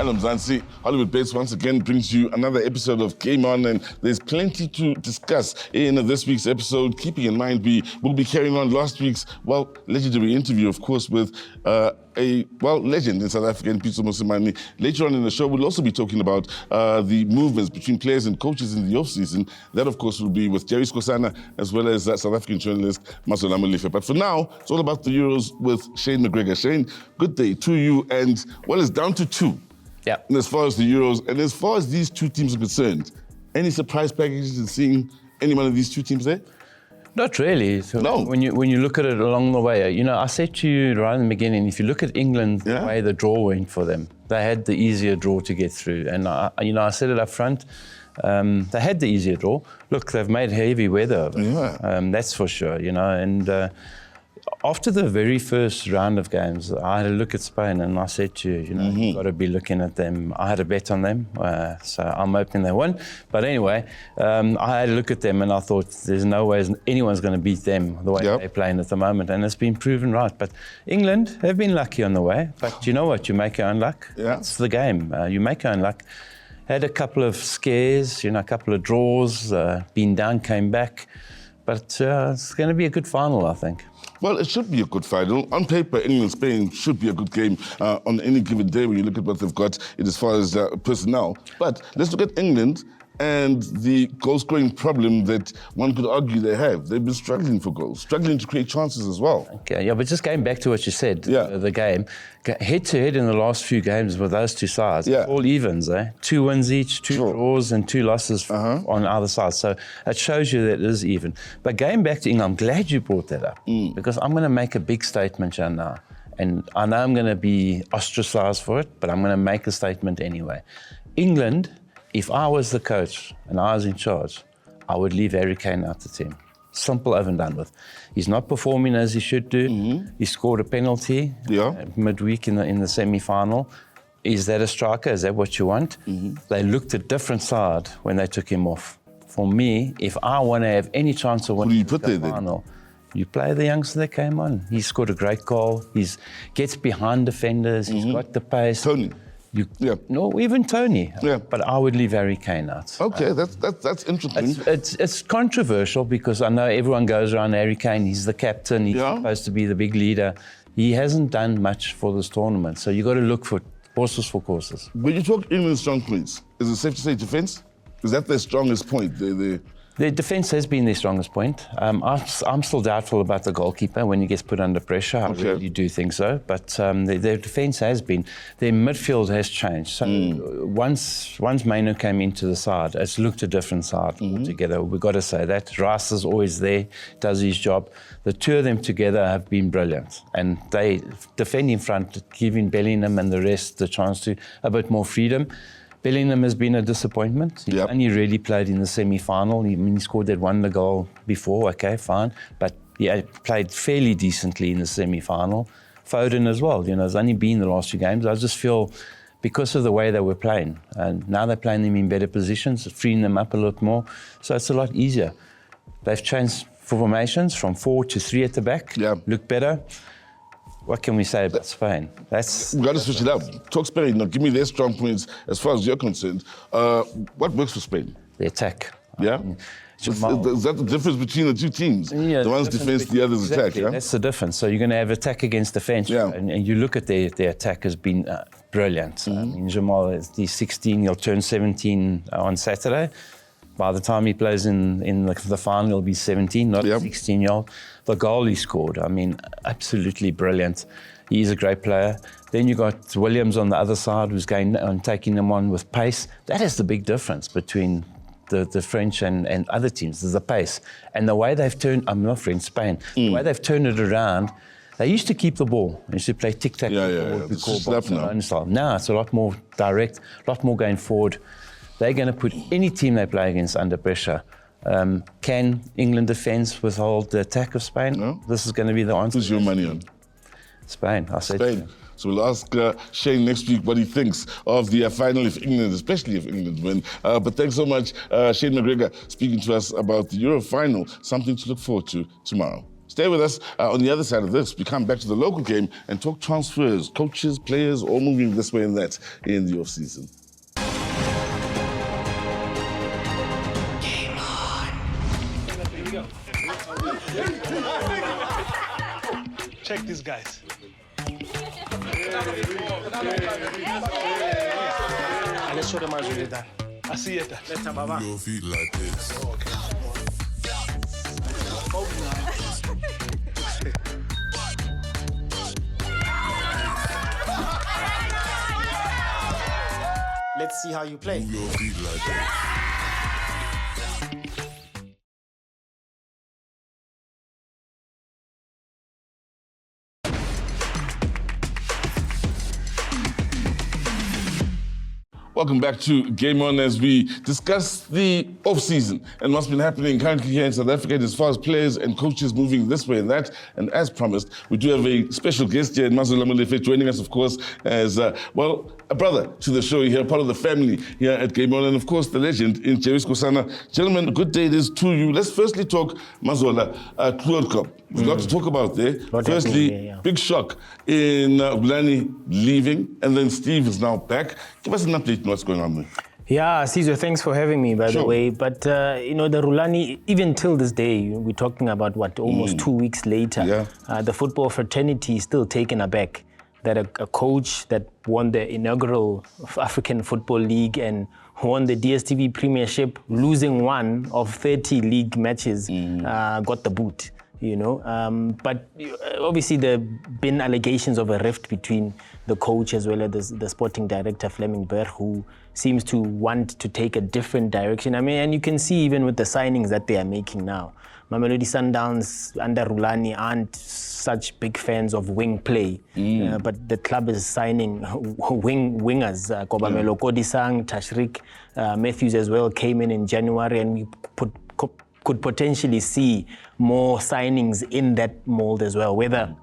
Hello, Mzansi. HollywoodBets once again brings you another episode of Game On, and there's plenty to discuss in this week's episode. Keeping in mind, we will be carrying on last week's, legendary interview, of course, with a legend in South Africa, Pitso Mosimane. Later on in the show, we'll also be talking about the movements between players and coaches in the off-season. That, of course, will be with Jerry Skosana, as well as South African journalist Mamelodi Sundowns. But for now, it's all about the Euros with Shane McGregor. Shane, good day to you, and it's down to two. Yeah. And as far as the Euros, and as far as these two teams are concerned, any surprise packages in seeing any one of these two teams there? Not really. So No. When you look at it along the way, I said to you right in the beginning, if you look at England, the way the draw went for them, they had the easier draw to get through. And I said it up front. They had the easier draw. Look, they've made heavy weather of it. Yeah. That's for sure. And after the very first round of games, I had a look at Spain, and I said to you, you've got to be looking at them. I had a bet on them, so I'm hoping they won. But anyway, I had a look at them, and I thought there's no way anyone's going to beat them the way they're playing at the moment, and it's been proven right. But England have been lucky on the way. But you know what? You make your own luck. Yeah. It's the game. You make your own luck. Had a couple of scares, a couple of draws, been down, came back. But it's going to be a good final, I think. Well, it should be a good final. On paper, England-Spain should be a good game on any given day when you look at what they've got in as far as personnel. But let's look at England and the goal-scoring problem that one could argue they have. They've been struggling for goals, struggling to create chances as well. Okay, yeah, but just going back to what you said, Yeah. the game, head-to-head in the last few games with those two sides, Yeah. all evens, 2 wins each, 2 draws and 2 losses on either side. So it shows you that it is even. But going back to England, I'm glad you brought that up because I'm going to make a big statement here now. And I know I'm going to be ostracized for it, but I'm going to make a statement anyway. England, if I was the coach and I was in charge, I would leave Harry Kane out the team. Simple, over and done with. He's not performing as he should do. He scored a penalty midweek in the semi-final. Is that a striker? Is that what you want? They looked a different side when they took him off. For me, if I want to have any chance of winning the final, you play the youngster that came on. He scored a great goal. He gets behind defenders. He's got the pace. Tony. No, even Tony. Yeah. But I would leave Harry Kane out. Okay, that's interesting. It's controversial because I know everyone goes around Harry Kane. He's the captain. He's supposed to be the big leader. He hasn't done much for this tournament. So you got to look for horses for courses. When you talk England's strong points, is it safe to say defence? Is that their strongest point? Their defence has been their strongest point. I'm still doubtful about the goalkeeper when he gets put under pressure. I really do think so. But their defence has been. Their midfield has changed. So once Maino came into the side, it's looked a different side altogether. We've got to say that. Rice is always there, does his job. The two of them together have been brilliant. And they defend in front, giving Bellingham and the rest the chance to a bit more freedom. Bellingham has been a disappointment. He only really played in the semi-final. He scored that wonder goal before, okay, fine. But he played fairly decently in the semi-final. Foden as well, there's only been the last few games. I just feel because of the way they were playing, and now they're playing them in better positions, freeing them up a lot more. So it's a lot easier. They've changed formations from 4 to 3 at the back. Look better. What can we say about Spain? We've got to switch it up. Talk Spain. Now, give me their strong points as far as you're concerned. What works for Spain? The attack. Yeah? Is that the difference between the two teams? Yeah, the one's defence, the other's attack, yeah? That's the difference. So you're going to have attack against defence. Yeah. And you look at their attack has been brilliant. Jamal, he's 16, he'll turn 17 on Saturday. By the time he plays in the final, he'll be 17, not 16-year-old. The goal he scored, absolutely brilliant. He's a great player. Then you got Williams on the other side who's going and taking them on with pace. That is the big difference between the French and other teams. There's the pace. And the way they've turned, Spain, the way they've turned it around, they used to keep the ball. They used to play tic-tac. Now it's a lot more direct, a lot more going forward. They're going to put any team they play against under pressure. Can England defence withhold the attack of Spain? No. This is going to be the answer. Who's your money on? Spain, I said. Spain. So we'll ask Shane next week what he thinks of the final if England, especially if England win. But thanks so much, Shane McGregor, speaking to us about the Euro final. Something to look forward to tomorrow. Stay stay with us. On the other side of this, we come back to the local game and talk transfers, coaches, players, all moving this way and that in the off-season. Check these guys. Let's show them how to do that. I see it. Let's have a your feet like this. Let's see how you play. Your feet like this. Welcome back to Game On as we discuss the off-season and what's been happening currently here in South Africa as far as players and coaches moving this way and that. And as promised, we do have a special guest here, Mamelodi Sundowns, joining us, of course, as, a brother to the show here, part of the family here at Game On, and of course, the legend in Jerry Skosana. Gentlemen, good day it is to you. Let's firstly talk Mazola, World Cup. We've got to talk about there. Firstly, big shock in Bulani leaving, and then Steve is now back. Give us an update on what's going on there. Yeah, Caesar, thanks for having me, by the way. But, the Rulani, even till this day, we're talking about, almost 2 weeks later, the football fraternity is still taken aback that a coach that won the inaugural African Football League and won the DStv Premiership, losing one of 30 league matches, got the boot. But obviously there have been allegations of a rift between the coach as well as the sporting director, Fleming Berg, who seems to want to take a different direction. I mean, and you can see even with the signings that they are making now. Mamelodi Sundowns under Rulani aren't such big fans of wing play, but the club is signing wingers. Kobamelo Kodisang, Tashrik Matthews as well came in January, and we could potentially see more signings in that mold as well. Whether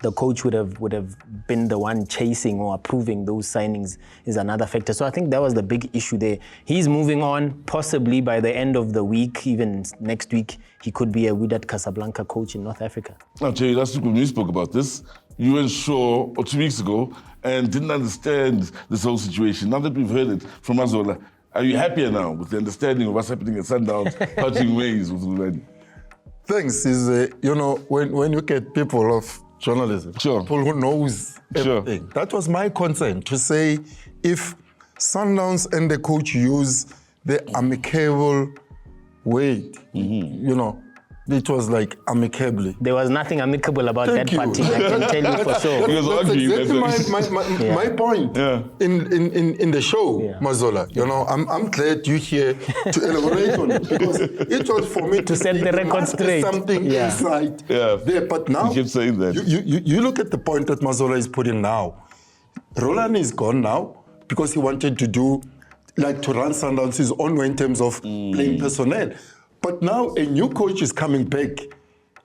the coach would have been the one chasing or approving those signings is another factor. So I think that was the big issue there. He's moving on, possibly by the end of the week, even next week, he could be a Wydad Casablanca coach in North Africa. Now, Jerry, last week when we spoke about this, you were sure, or 2 weeks ago, and didn't understand this whole situation. Now that we've heard it from Mazola, are you happier now with the understanding of what's happening at Sundowns, parting ways with Rulani? Thanks. When you get people of journalism, people who knows everything. That was my concern, to say if Sundowns and the coach use the amicable way, it was like amicably. There was nothing amicable about that party, I can tell you for sure. That's exactly my point in the show, Mazola. I'm glad you're here to elaborate on it, because it was for me to set the record straight. Something inside there. But now, you keep saying that. You look at the point that Mazola is putting now. Roland is gone now because he wanted to do, to run Sundowns his own way in terms of playing personnel. But now a new coach is coming back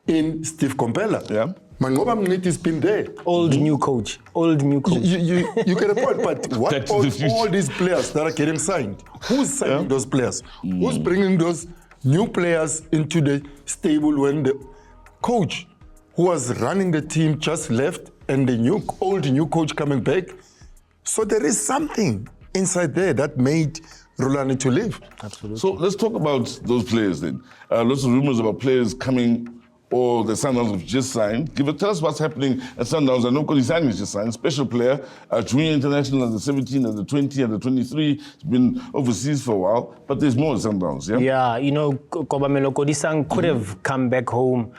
in Steve Kompela. Yeah. Mangoba Mniti has been there. Old new coach. You get a point, but what about all these players that are getting signed? Who's signing those players? Who's bringing those new players into the stable when the coach who was running the team just left and the old new coach coming back? So there is something inside there that made Rulani to leave. Absolutely. So let's talk about those players then. Lots of rumors about players coming, or the Sundowns have just signed. Tell us what's happening at Sundowns. I know Kodisang is just signed, special player, Junior International at the 17, at the 20, at the 23. He's been overseas for a while, but there's more at Sundowns, yeah? Yeah, Kobamelo Kodisang could have come back home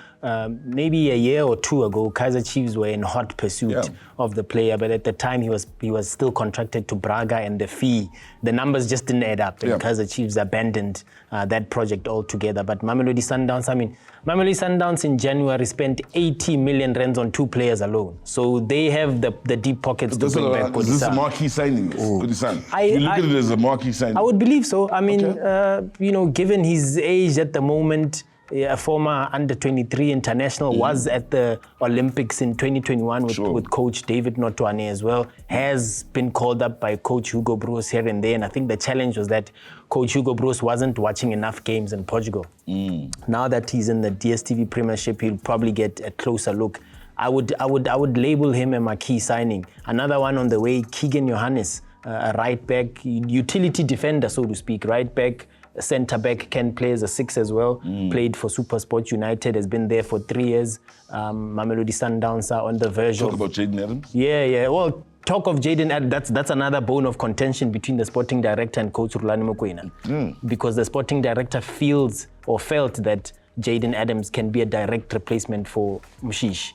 maybe a year or two ago. Kaizer Chiefs were in hot pursuit of the player, but at the time he was still contracted to Braga, and the numbers just didn't add up. And Kaizer Chiefs abandoned that project altogether. But Mamelodi Sundowns in January spent 80 million rands on 2 players alone. So they have the deep pockets to bring back Kodisang. Is this a marquee signing, Kodisang? You look at it as a marquee signing? I would believe so. I mean, given his age at the moment, a former under-23 international, was at the Olympics in 2021 with Coach David Notwane as well, has been called up by Coach Hugo Broos here and there. And I think the challenge was that Coach Hugo Broos wasn't watching enough games in Portugal. Now that he's in the DStv Premiership, he'll probably get a closer look. I would label him a marquee signing. Another one on the way, Keegan Johannes, a right back, utility defender, so to speak, right back, centre back, can play as a 6 as well. Played for SuperSport United, has been there for 3 years. Mamelodi Sundowns are on the verge Talk about Jaden Adams? Yeah. Well, talk of Jaden Adams, that's another bone of contention between the sporting director and Coach Rulani Mokoena. Because the sporting director felt that Jaden Adams can be a direct replacement for Mushish.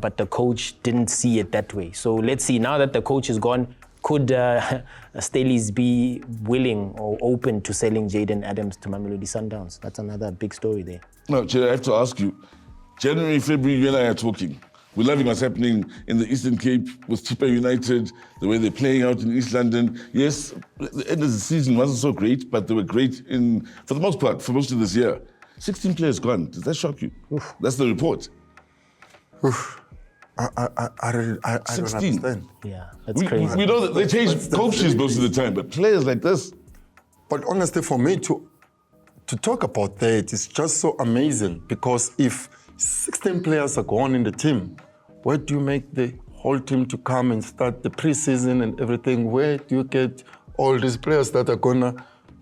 But the coach didn't see it that way. So let's see, now that the coach is gone, could Staleys be willing or open to selling Jaden Adams to Mamelodi Sundowns? That's another big story there. No, I have to ask you, January, February, you and I are talking. We're loving what's happening in the Eastern Cape with Chippa United, the way they're playing out in East London. Yes, the end of the season wasn't so great, but they were great for the most part, for most of this year. 16 players gone. Does that shock you? That's the report. I don't understand. Yeah, that's crazy. We know that they change coaches most of the time, but players like this. But honestly, for me to talk about that is just so amazing, because if 16 players are gone in the team, where do you make the whole team to come and start the preseason and everything? Where do you get all these players that are gonna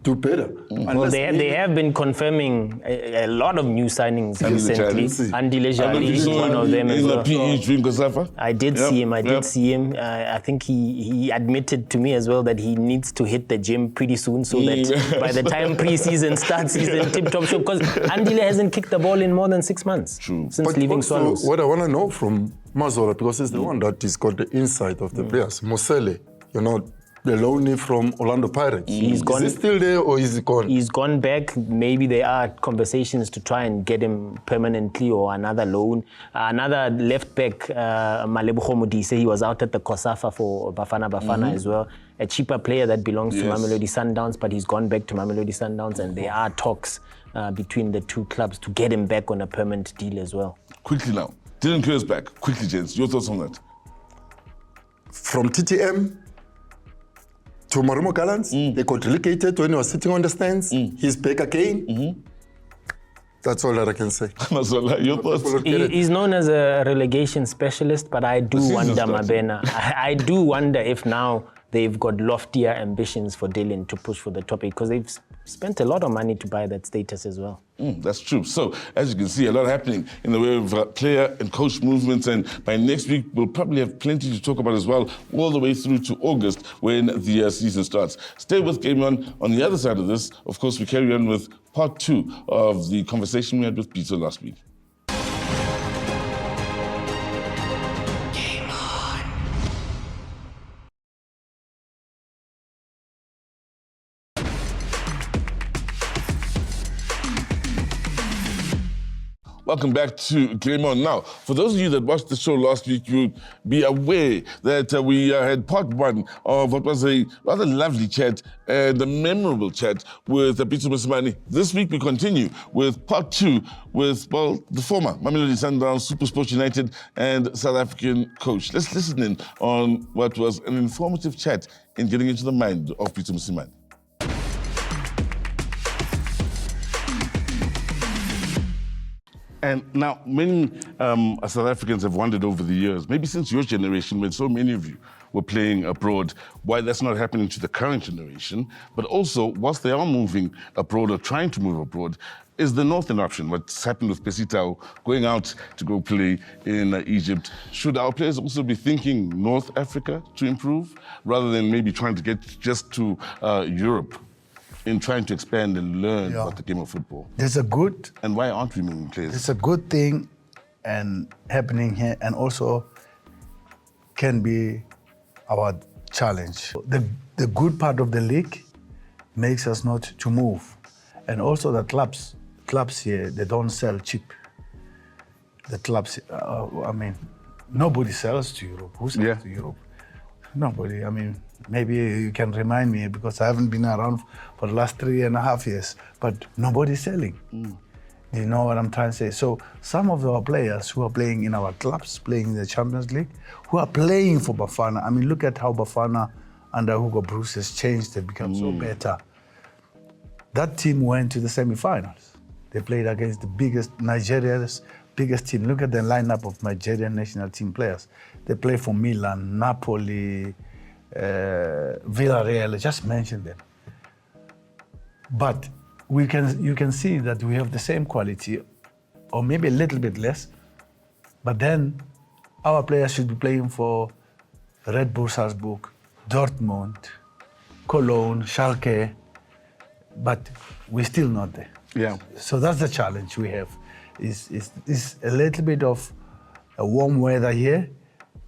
do better? Well, they have been confirming a lot of new signings recently. Andile Jali, one of them as well. I did see him. I think he admitted to me as well that he needs to hit the gym pretty soon, so that by the time preseason starts, he's in tip-top shape. Because Andile hasn't kicked the ball in more than 6 months since leaving Swallows. What I want to know from Mazola, because he's the one that has got the insight of the players, Mosele, the loanee from Orlando Pirates. Is he still there or is he gone? He's gone back. Maybe there are conversations to try and get him permanently or another loan. Another left back, Malebo Modise, he was out at the Kosafa for Bafana as well. A cheaper player that belongs to Mamelodi Sundowns, but he's gone back to Mamelodi Sundowns, and there are talks between the two clubs to get him back on a permanent deal as well. Quickly now, Dylan Kerr's back. Quickly, gents, your thoughts on that? From TTM to Marumo Gallants, they got relegated when he was sitting on the stands. He's back again. That's all that I can say. Your thoughts? He's known as a relegation specialist, but I do wonder, Mabena. I do wonder if now they've got loftier ambitions for Dylan to push for the top 8, because they've spent a lot of money to buy that status as well. That's true. So, as you can see, a lot happening in the way of player and coach movements, and by next week, we'll probably have plenty to talk about as well, all the way through to August when the season starts. Stay with Game On. On the other side of this, of course, we carry on with part 2 of the conversation we had with Pitso last week. Welcome back to Game On. Now, for those of you that watched the show last week, you'd be aware that we had part 1 of what was a rather lovely chat and a memorable chat with Pitso Mosimane. This week we continue with part 2 with, well, the former Mamelodi Sundowns, SuperSport United and South African coach. Let's listen in on what was an informative chat in getting into the mind of Pitso Mosimane. And now, many South Africans have wondered over the years, maybe since your generation, when so many of you were playing abroad, why that's not happening to the current generation. But also, whilst they are moving abroad or trying to move abroad, is the northern option, what's happened with Pesitao, going out to go play in Egypt. Should our players also be thinking North Africa to improve, rather than maybe trying to get just to Europe? In trying to expand and learn about the game of football. There's a good... And why aren't we moving players? There's a good thing and happening here, and also can be our challenge. The good part of the league makes us not to move. And also the clubs here, they don't sell cheap. The clubs, nobody sells to Europe. Who sells to Europe? Nobody. Maybe you can remind me, because I haven't been around for the last 3.5 years, but nobody's selling. You know what I'm trying to say? So some of our players who are playing in our clubs, playing in the Champions League, who are playing for Bafana. I mean, look at how Bafana under Hugo Bruce has changed. They've become so better. That team went to the semi-finals. They played against the biggest, Nigeria's biggest team. Look at the lineup of Nigerian national team players. They play for Milan, Napoli, Villarreal, I just mentioned them. But you can see that we have the same quality, or maybe a little bit less, but then our players should be playing for Red Bull Salzburg, Dortmund, Cologne, Schalke, but we're still not there. Yeah. So that's the challenge we have. Is a little bit of a warm weather here,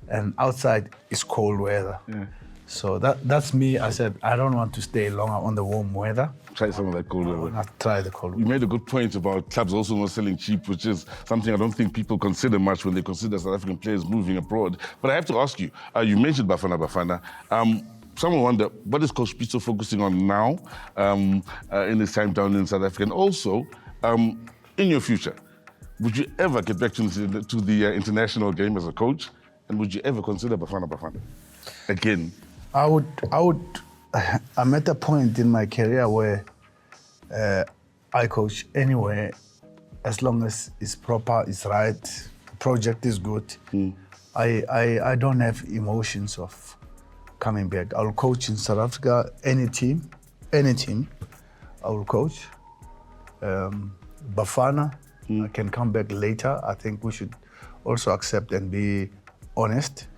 and outside is cold weather. Yeah. So that's me. I said I don't want to stay longer on the warm weather. Try some of that cold weather. Not try the cold weather. You made a good point about clubs also not selling cheap, which is something I don't think people consider much when they consider South African players moving abroad. But I have to ask you, you mentioned Bafana. Someone wonder, what is Coach Pitso focusing on now in his time down in South Africa? And also, in your future, would you ever get back to the international game as a coach? And would you ever consider Bafana again? I would. I'm at a point in my career where I coach anywhere, as long as it's proper, it's right, the project is good. I don't have emotions of coming back. I'll coach in South Africa, any team, I will coach. Bafana, I can come back later. I think we should also accept and be honest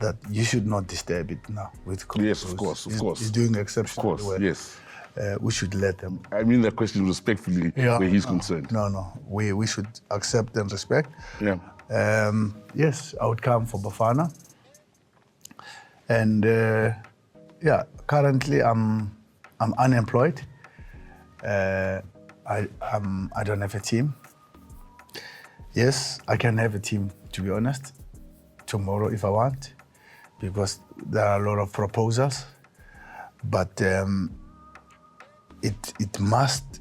that you should not disturb it now with coach. Yes, of course. He's doing exceptionally well. Yes. We should let them. I mean that question respectfully, where he's concerned. No. We should accept and respect. Yeah. Yes, I would come for Bafana. And currently I'm unemployed. I don't have a team. Yes, I can have a team, to be honest, tomorrow if I want, because there are a lot of proposals. But it must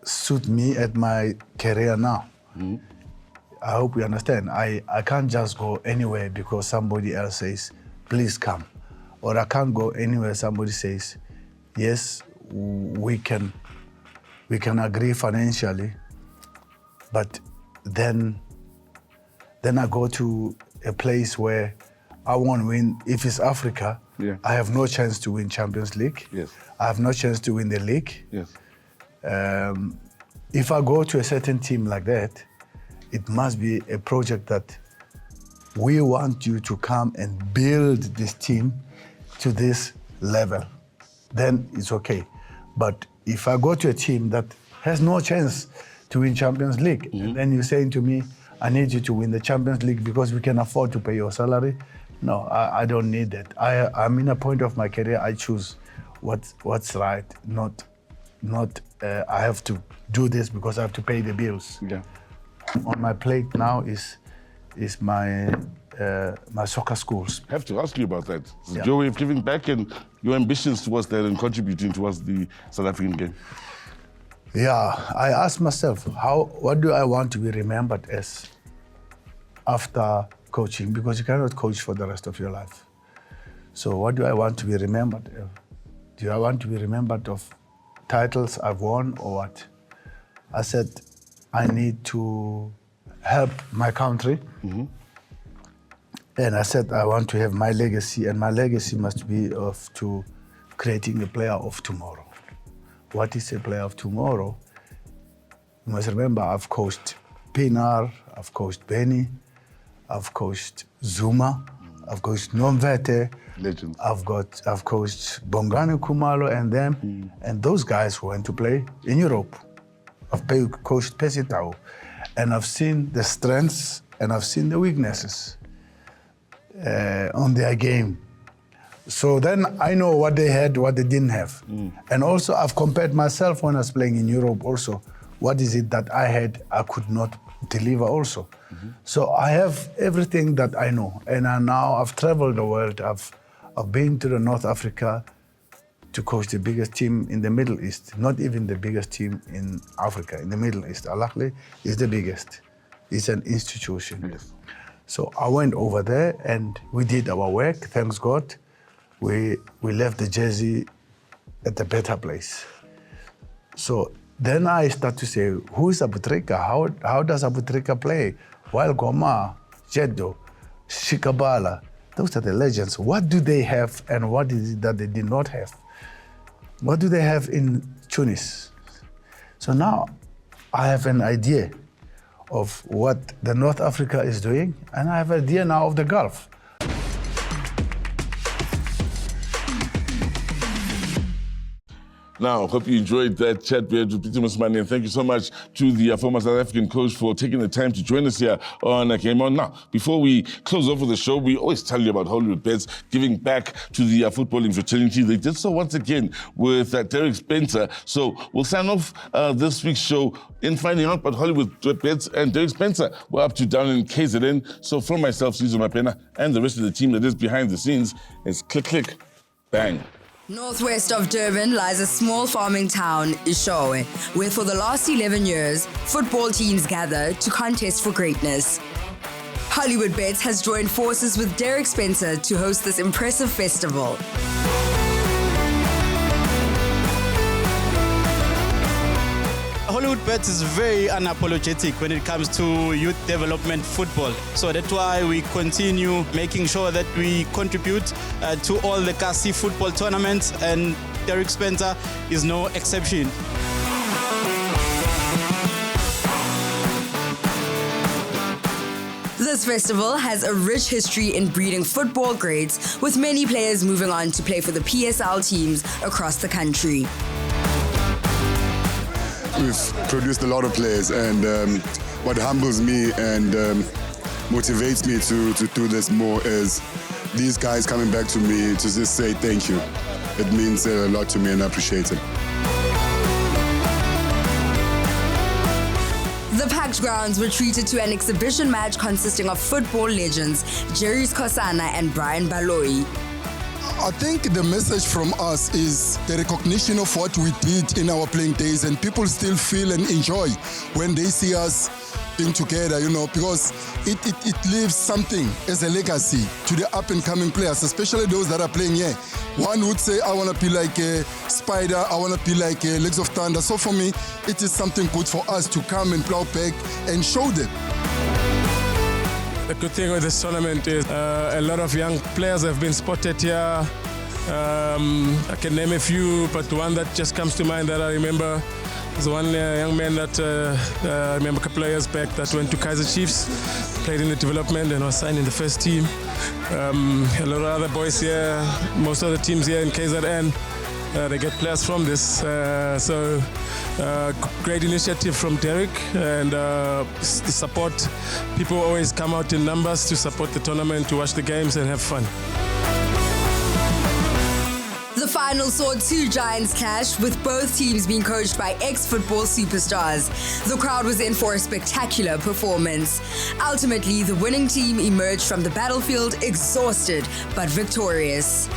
suit me at my career now. I hope you understand. I can't just go anywhere because somebody else says, please come. Or I can't go anywhere somebody says, yes, we can agree financially, but then I go to a place where I won't win. If it's Africa, I have no chance to win Champions League. Yes. I have no chance to win the league. Yes. If I go to a certain team like that, it must be a project that we want you to come and build this team to this level. Then it's okay. But if I go to a team that has no chance to win Champions League, and then you're saying to me, I need you to win the Champions League because we can afford to pay your salary. No, I don't need that. I'm in a point of my career, I choose what's right, not I have to do this because I have to pay the bills. Yeah. On my plate now is my soccer schools. I have to ask you about that. Is your way of giving back and your ambitions towards that and contributing towards the South African game? Yeah, I asked myself, what do I want to be remembered as after coaching? Because you cannot coach for the rest of your life. So what do I want to be remembered of? Do I want to be remembered of titles I've won or what? I said, I need to help my country. And I said, I want to have my legacy, and my legacy must be to creating a player of tomorrow. What is a player of tomorrow? You must remember, I've coached Pinar, I've coached Benny, I've coached Zuma, I've coached Nomvete, Legends. I've coached Bongani Kumalo and them, and those guys went to play in Europe. I've coached Pesitao, and I've seen the strengths and I've seen the weaknesses on their game. So then I know what they had, what they didn't have. And also I've compared myself when I was playing in Europe also. What is it that I had, I could not deliver also. So I have everything that I know. And now I've traveled the world. I've been to the North Africa to coach the biggest team in the Middle East, not even the biggest team in Africa, in the Middle East. Al Ahly is the biggest. It's an institution. Yes. So I went over there and we did our work, thanks God. We left the jersey at a better place. So then I start to say, who is Abu Trika? How does Abu Trika play? While Goma, Jeddo, Shikabala, those are the legends. What do they have and what is it that they did not have? What do they have in Tunis? So now I have an idea of what the North Africa is doing, and I have an idea now of the Gulf. Now, hope you enjoyed that chat with Pitso Mosimane, and thank you so much to the former South African coach for taking the time to join us here on Game On. Now, before we close off with the show, we always tell you about Hollywood Bets giving back to the footballing fraternity. They did so once again with Derek Spencer. So we'll sign off this week's show in finding out about Hollywood Bets and Derek Spencer. We're up to down in KZN. So from myself, Susan Mapena, and the rest of the team that is behind the scenes, it's click, click, bang. Northwest of Durban lies a small farming town, Ishowe, where for the last 11 years, football teams gather to contest for greatness. Hollywood Bets has joined forces with Derek Spencer to host this impressive festival. Hollywood Bets is very unapologetic when it comes to youth development football. So that's why we continue making sure that we contribute to all the Kasi football tournaments, and Derek Spencer is no exception. This festival has a rich history in breeding football greats, with many players moving on to play for the PSL teams across the country. We've produced a lot of players, and what humbles me and motivates me to do this more is these guys coming back to me to just say thank you. It means a lot to me and I appreciate it. The packed grounds were treated to an exhibition match consisting of football legends Jerry Skosana and Brian Baloyi. I think the message from us is the recognition of what we did in our playing days, and people still feel and enjoy when they see us being together, you know, because it leaves something as a legacy to the up-and-coming players, especially those that are playing here. One would say, I want to be like a Spider, I want to be like a Legs of Thunder. So for me, it is something good for us to come and plow back and show them. The good thing with this tournament is a lot of young players have been spotted here. I can name a few, but one that just comes to mind that I remember is one young man that I remember a couple of years back that went to Kaizer Chiefs, played in the development and was signed in the first team. A lot of other boys here, most of the teams here in KZN, they get players from this. So great initiative from Derek, and the support. People always come out in numbers to support the tournament, to watch the games and have fun. The final saw two giants clash, with both teams being coached by ex-football superstars. The crowd was in for a spectacular performance. Ultimately, the winning team emerged from the battlefield exhausted but victorious.